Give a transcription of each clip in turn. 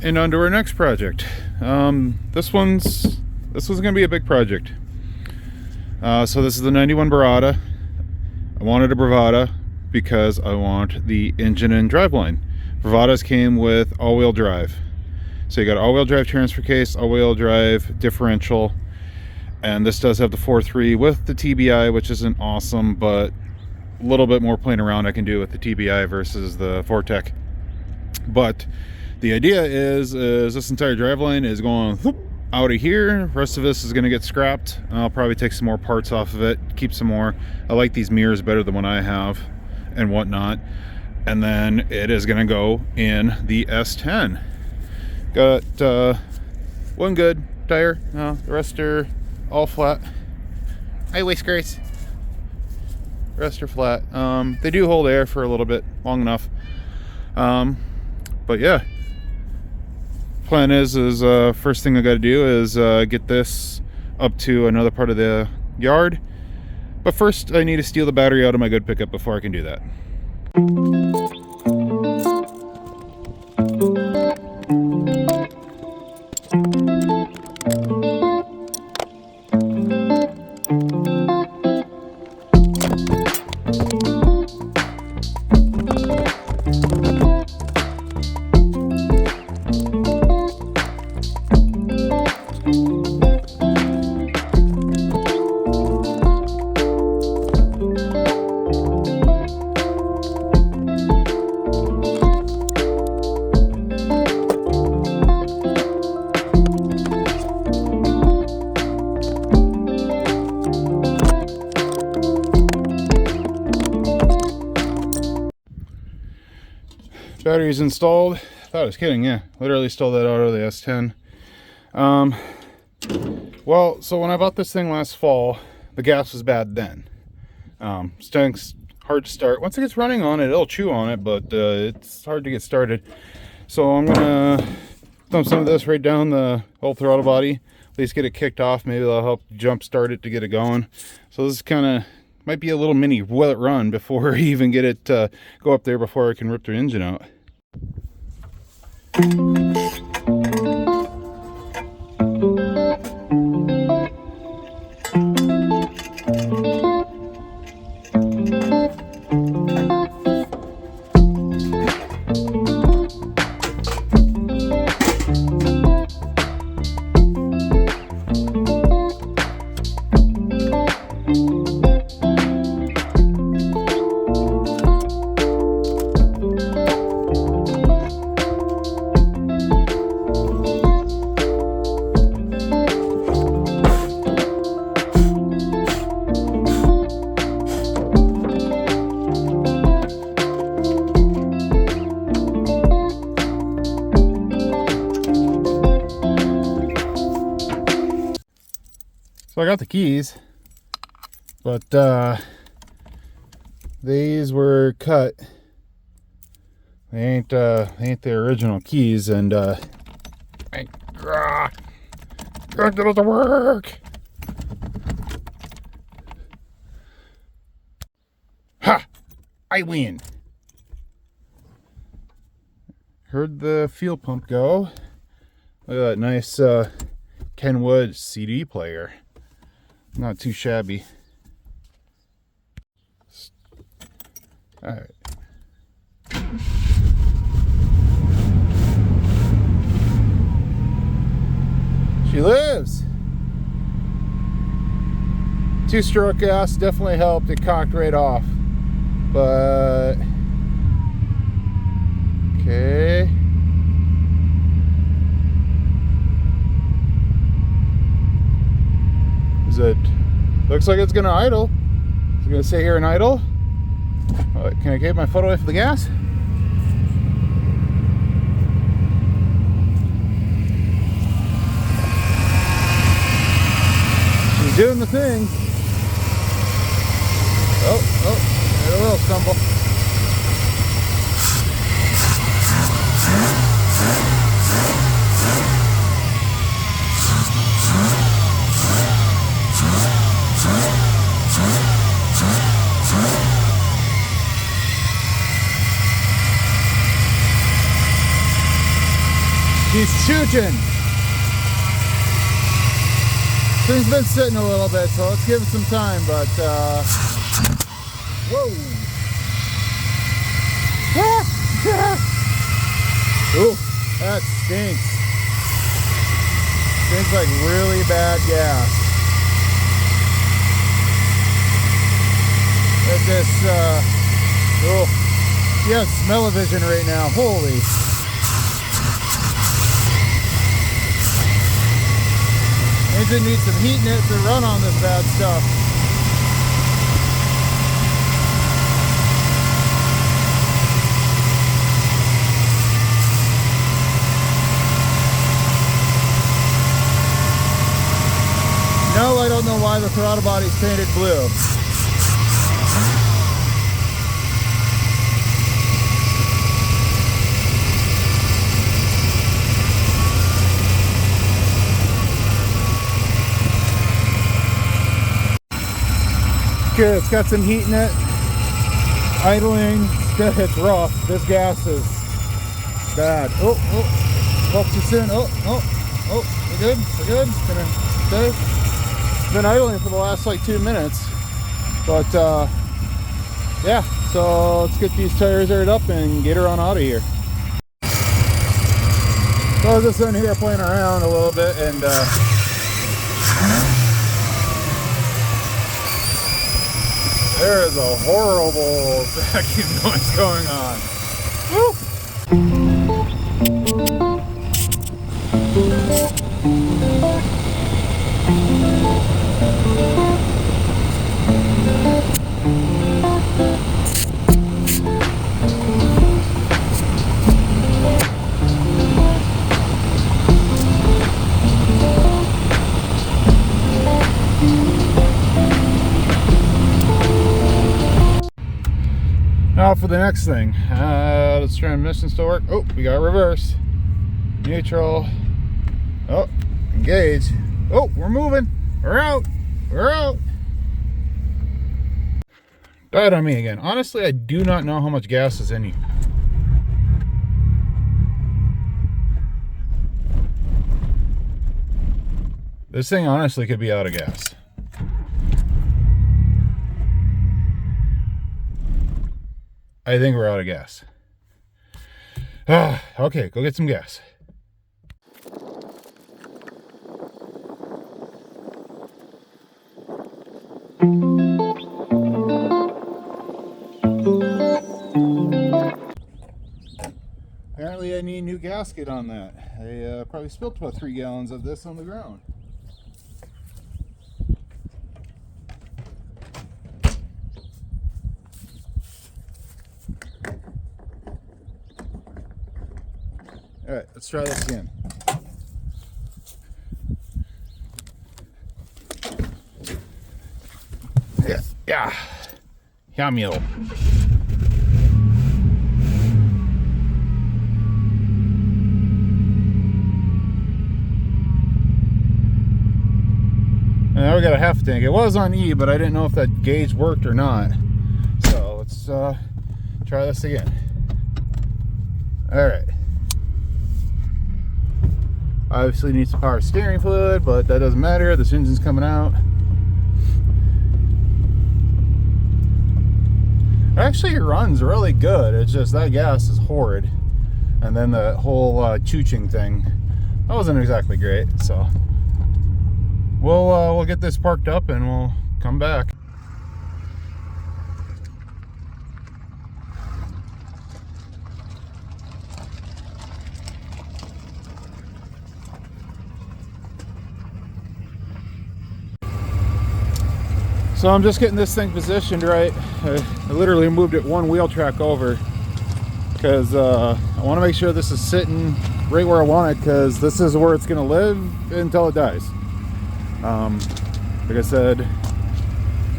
And on to our next project. This one's gonna be a big project. So this is the 91 Bravada. I wanted a Bravada because I want the engine and driveline. Bravadas came with all-wheel drive. So you got all-wheel drive transfer case, all-wheel drive differential, and this does have the 4.3 with the TBI, which isn't awesome, but a little bit more playing around I can do with the TBI versus the Fortec. But the idea is this entire driveline is going out of here. The rest of this is going to get scrapped. I'll probably take some more parts off of it, keep some more. I like these mirrors better than what I have and whatnot. And then it is going to go in the S10. Got one good tire. The rest are all flat. Hi, Whiskers. Rest are flat. They do hold air for a little bit, long enough. But yeah, plan is first thing I got to do is get this up to another part of the yard. But first, I need to steal the battery out of my good pickup before I can do that. Battery's installed. Thought I was kidding. Yeah, literally stole that out of the S10. Well, so when I bought this thing last fall, the gas was bad then. Stinks, hard to start. Once it gets running on it, it'll chew on it, but it's hard to get started. So I'm gonna dump some of this right down the whole throttle body, at least get it kicked off. Maybe that'll help jump start it to get it going. So this is kind of might be a little mini will it run before I even get it go up there before I can rip the engine out. So I got the keys, but these were cut. They ain't the original keys, and it doesn't work. Ha! I win. Heard the fuel pump go. Look at that nice Kenwood CD player. Not too shabby. All right. She lives. Two-stroke gas definitely helped. It cocked right off. But okay. It looks like it's gonna idle. It's gonna stay here and idle. Can I get my foot away from the gas? She's doing the thing. Oh, a little stumble. He's chooching. Thing's been sitting a little bit, so let's give it some time, but whoa. Ooh, that stinks. Stinks like really bad gas. At this, oh, yeah, smell-o-vision right now. Holy. Engine needs some heat in it to run on this bad stuff. No, I don't know why the throttle body's painted blue. Good, it's got some heat in it. Idling, it's rough. This gas is bad. Oh, spoke too soon. Oh, we're good, we're good. It's gonna stay. It's been idling for the last like 2 minutes. But yeah, so let's get these tires aired up and get her on out of here. So I was just in here playing around a little bit, and there is a horrible vacuum noise going on. Woo! Now for the next thing, let's transmission still work. Oh, we got reverse, neutral. Oh, engage. Oh, we're moving. We're out. We're out. Died on me again. Honestly, I do not know how much gas is in here. This thing honestly could be out of gas. I think we're out of gas. Okay, go get some gas. Apparently I need a new gasket on that. I probably spilled about 3 gallons of this on the ground. All right, let's try this again. Yeah. Yamil. And now we got a half tank. It was on E, but I didn't know if that gauge worked or not. So let's try this again. All right. Obviously needs some power steering fluid, but that doesn't matter. This engine's coming out. Actually, it runs really good. It's just that gas is horrid. And then the whole chooching thing, that wasn't exactly great. So we'll get this parked up and we'll come back. So I'm just getting this thing positioned right. I literally moved it 1 wheel track over because I want to make sure this is sitting right where I want it, because this is where it's going to live until it dies. Like I said,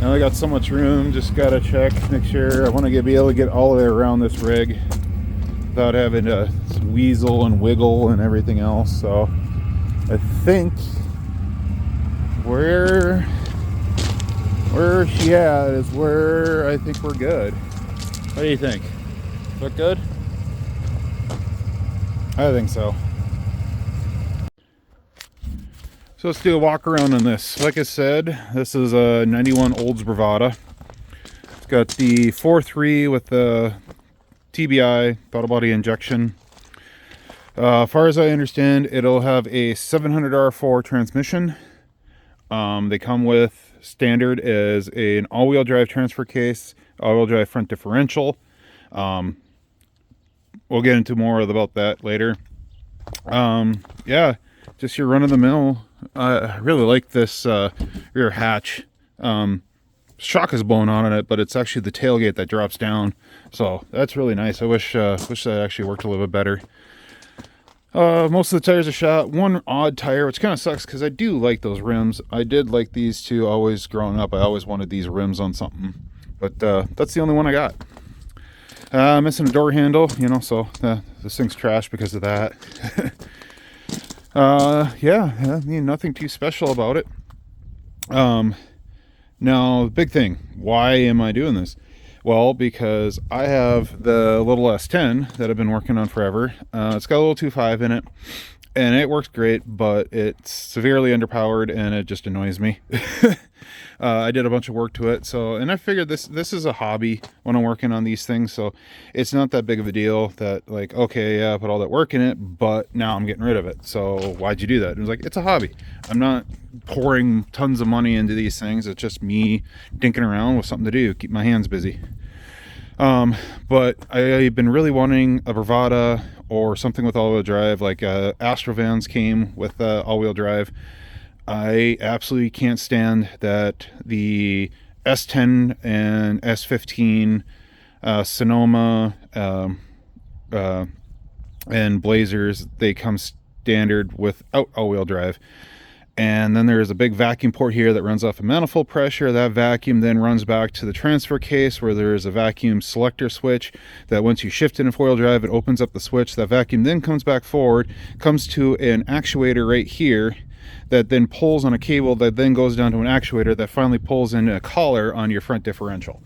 I only got so much room. Just got to check, make sure. I want to be able to get all the way around this rig without having to weasel and wiggle and everything else. So I think where she at is where I think we're good. What do you think? Look good? I think so. So let's do a walk around on this. Like I said, this is a 91 Olds Bravada. It's got the 4.3 with the TBI throttle body injection. As far as I understand, it'll have a 700R4 transmission. They come with standard as an all-wheel drive transfer case, all-wheel drive front differential. We'll get into more about that later. Yeah, just your run-of-the-mill. I really like this rear hatch. Shock is blown on it, but it's actually the tailgate that drops down, so that's really nice. I wish that actually worked a little bit better. Most of the tires are shot. One odd tire, which kind of sucks because I do like those rims. I did like these two always growing up. I always wanted these rims on something, but that's the only one I got. Missing a door handle, you know, so this thing's trash because of that. Yeah, I mean, nothing too special about it. Now, the big thing, why am I doing this? Well, because I have the little S10 that I've been working on forever. It's got a little 2.5 in it, and it works great, but it's severely underpowered, and it just annoys me. I did a bunch of work to it, and I figured this is a hobby when I'm working on these things, so it's not that big of a deal that, like, okay, yeah, I put all that work in it, but now I'm getting rid of it. So why'd you do that? It was like, it's a hobby. I'm not pouring tons of money into these things. It's just me dinking around with something to do, keep my hands busy. But I've been really wanting a Bravada or something with all-wheel drive, like Astrovans came with all-wheel drive. I absolutely can't stand that the S10 and S15 Sonoma and Blazers, they come standard without all-wheel drive. And then there's a big vacuum port here that runs off of manifold pressure. That vacuum then runs back to the transfer case where there's a vacuum selector switch that once you shift it in four-wheel drive, it opens up the switch. That vacuum then comes back forward, comes to an actuator right here that then pulls on a cable that then goes down to an actuator that finally pulls in a collar on your front differential.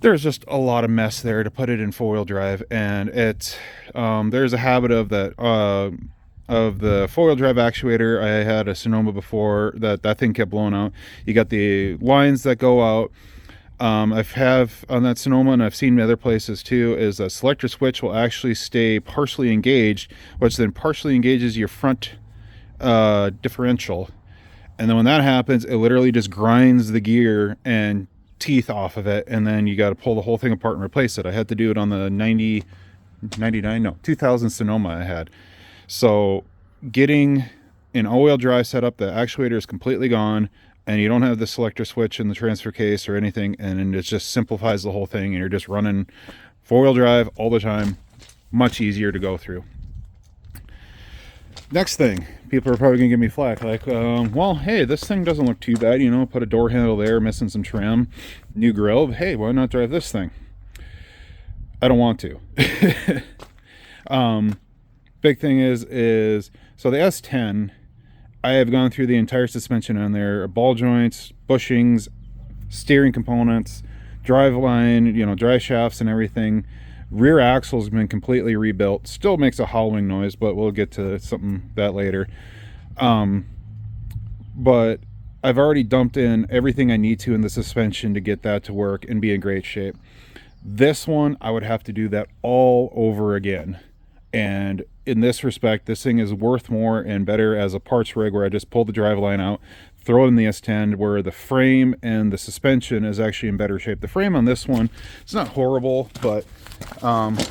There's just a lot of mess there to put it in four-wheel drive, and it's there's a habit of that of the four-wheel drive actuator. I had a Sonoma before that thing kept blowing out. You got the lines that go out. I've have on that Sonoma, and I've seen other places too, is a selector switch will actually stay partially engaged, which then partially engages your front differential, and then when that happens, it literally just grinds the gear and teeth off of it, and then you got to pull the whole thing apart and replace it. I had to do it on the 2000 Sonoma I had. So getting an all-wheel drive setup, the actuator is completely gone, and you don't have the selector switch in the transfer case or anything, and it just simplifies the whole thing, and you're just running four-wheel drive all the time. Much easier to go through. Next thing, people are probably gonna give me flack, like, well, hey, this thing doesn't look too bad, you know, put a door handle there, missing some trim, new grill, hey, why not drive this thing? I don't want to. Big thing is so the S10, I have gone through the entire suspension on there, ball joints, bushings, steering components, drive line, you know, drive shafts and everything. Rear axle's been completely rebuilt. Still makes a howling noise, but we'll get to something that later. But I've already dumped in everything I need to in the suspension to get that to work and be in great shape. This one, I would have to do that all over again. And in this respect, this thing is worth more and better as a parts rig, where I just pull the drive line out, throw it in the S10, where the frame and the suspension is actually in better shape. The frame on this one, it's not horrible, but the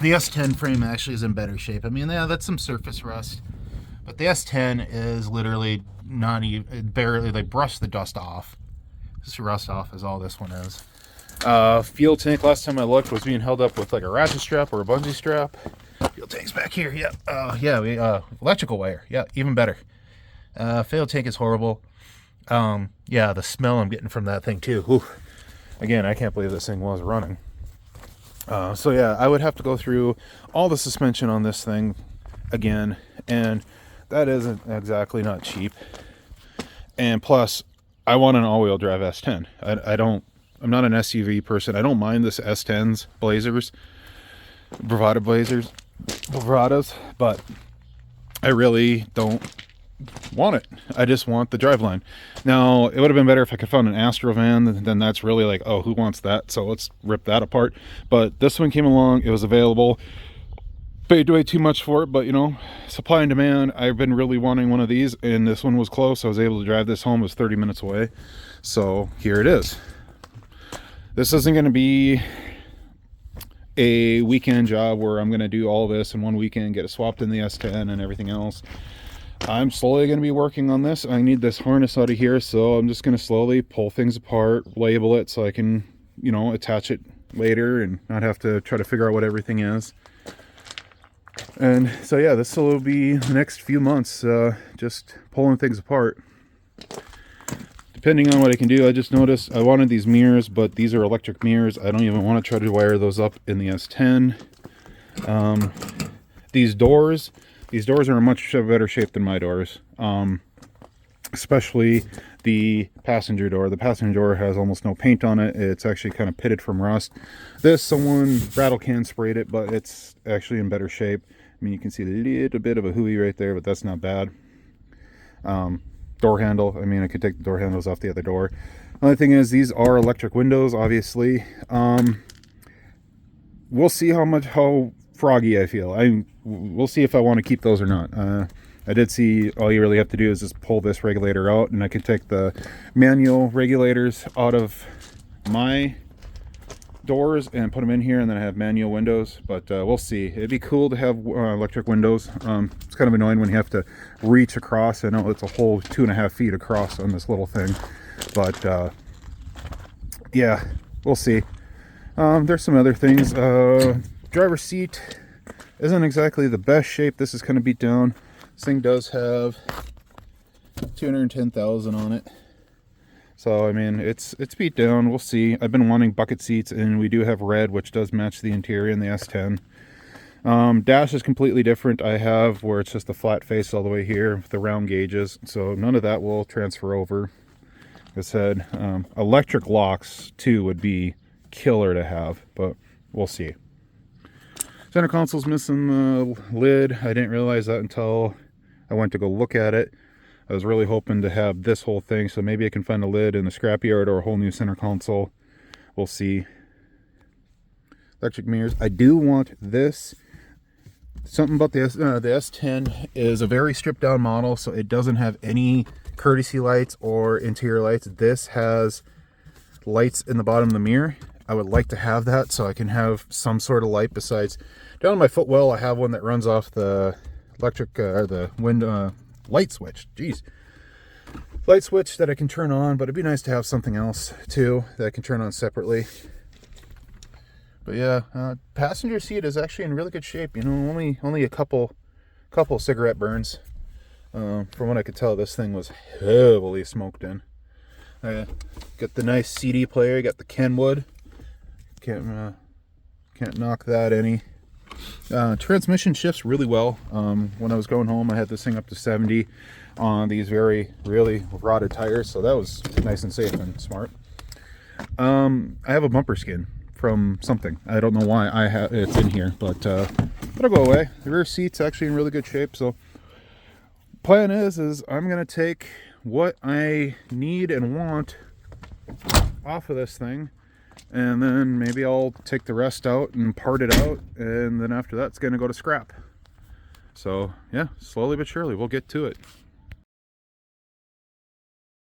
S10 frame actually is in better shape. I mean, yeah, that's some surface rust, but the S10 is literally not even, barely, they brush the dust off. Just rust off is all this one is. Fuel tank, last time I looked, was being held up with like a ratchet strap or a bungee strap. Fuel tank's back here, yeah. Electrical wire, yeah, even better. Fuel tank is horrible. Yeah, the smell I'm getting from that thing too. Whew. Again, I can't believe this thing was running. So yeah, I would have to go through all the suspension on this thing again, and that isn't exactly not cheap. And plus, I want an all-wheel drive S10. I'm not an SUV person. I don't mind this S10s, Bravada Blazers, Bravadas, but I really don't want it. I just want the driveline. Now, it would have been better if I could find an Astrovan, then that's really like, oh, who wants that? So let's rip that apart. But this one came along, it was available. Paid way too much for it, but you know, supply and demand. I've been really wanting one of these, and this one was close. I was able to drive this home. It was 30 minutes away. So here it is. This isn't going to be a weekend job where I'm going to do all this in one weekend, get it swapped in the S10 and everything else. I'm slowly going to be working on this. I need this harness out of here, so I'm just going to slowly pull things apart, label it so I can, you know, attach it later and not have to try to figure out what everything is. And so yeah, this will be the next few months, just pulling things apart. Depending on what I can do. I just noticed I wanted these mirrors, but these are electric mirrors. I don't even want to try to wire those up in the S10. These doors are in much better shape than my doors, especially the passenger door. The passenger door has almost no paint on it. It's actually kind of pitted from rust. This, someone rattle can sprayed it, but it's actually in better shape. I mean, you can see a little bit of a hooey right there, but that's not bad. Door handle, I mean, I could take the door handles off the other door. Another thing is, these are electric windows, obviously. We'll see how froggy I feel. We'll see if I want to keep those or not. I did see all you really have to do is just pull this regulator out, and I can take the manual regulators out of my doors and put them in here, and then I have manual windows. But we'll see. It'd be cool to have electric windows. It's kind of annoying when you have to reach across. I know it's a whole 2.5 feet across on this little thing, but yeah, we'll see. There's some other things. Driver's seat isn't exactly the best shape. This is kind of beat down. This thing does have 210,000 on it. So, I mean, it's beat down. We'll see. I've been wanting bucket seats, and we do have red, which does match the interior in the S10. Dash is completely different. I have where it's just a flat face all the way here with the round gauges. So none of that will transfer over. Like I said, electric locks, too, would be killer to have, but we'll see. Center console's missing the lid. I didn't realize that until I went to go look at it. I was really hoping to have this whole thing, so maybe I can find a lid in the scrapyard or a whole new center console. We'll see. Electric mirrors. I do want this. Something about the S10 is a very stripped down model, so it doesn't have any courtesy lights or interior lights. This has lights in the bottom of the mirror. I would like to have that so I can have some sort of light besides. Down on my footwell, I have one that runs off the electric or the window light switch. Jeez. Light switch that I can turn on, but it'd be nice to have something else too that I can turn on separately. But yeah, passenger seat is actually in really good shape. You know, only a couple cigarette burns. From what I could tell, this thing was heavily smoked in. Got the nice CD player. Got the Kenwood. Can't knock that any. Transmission shifts really well. When I was going home, I had this thing up to 70 on these really rotted tires, so that was nice and safe and smart. I have a bumper skin from something. I don't know why it's in here, but it'll go away. The rear seat's actually in really good shape. So plan is I'm gonna take what I need and want off of this thing, and then maybe I'll take the rest out and part it out, and then after that it's gonna go to scrap. So yeah, slowly but surely we'll get to it.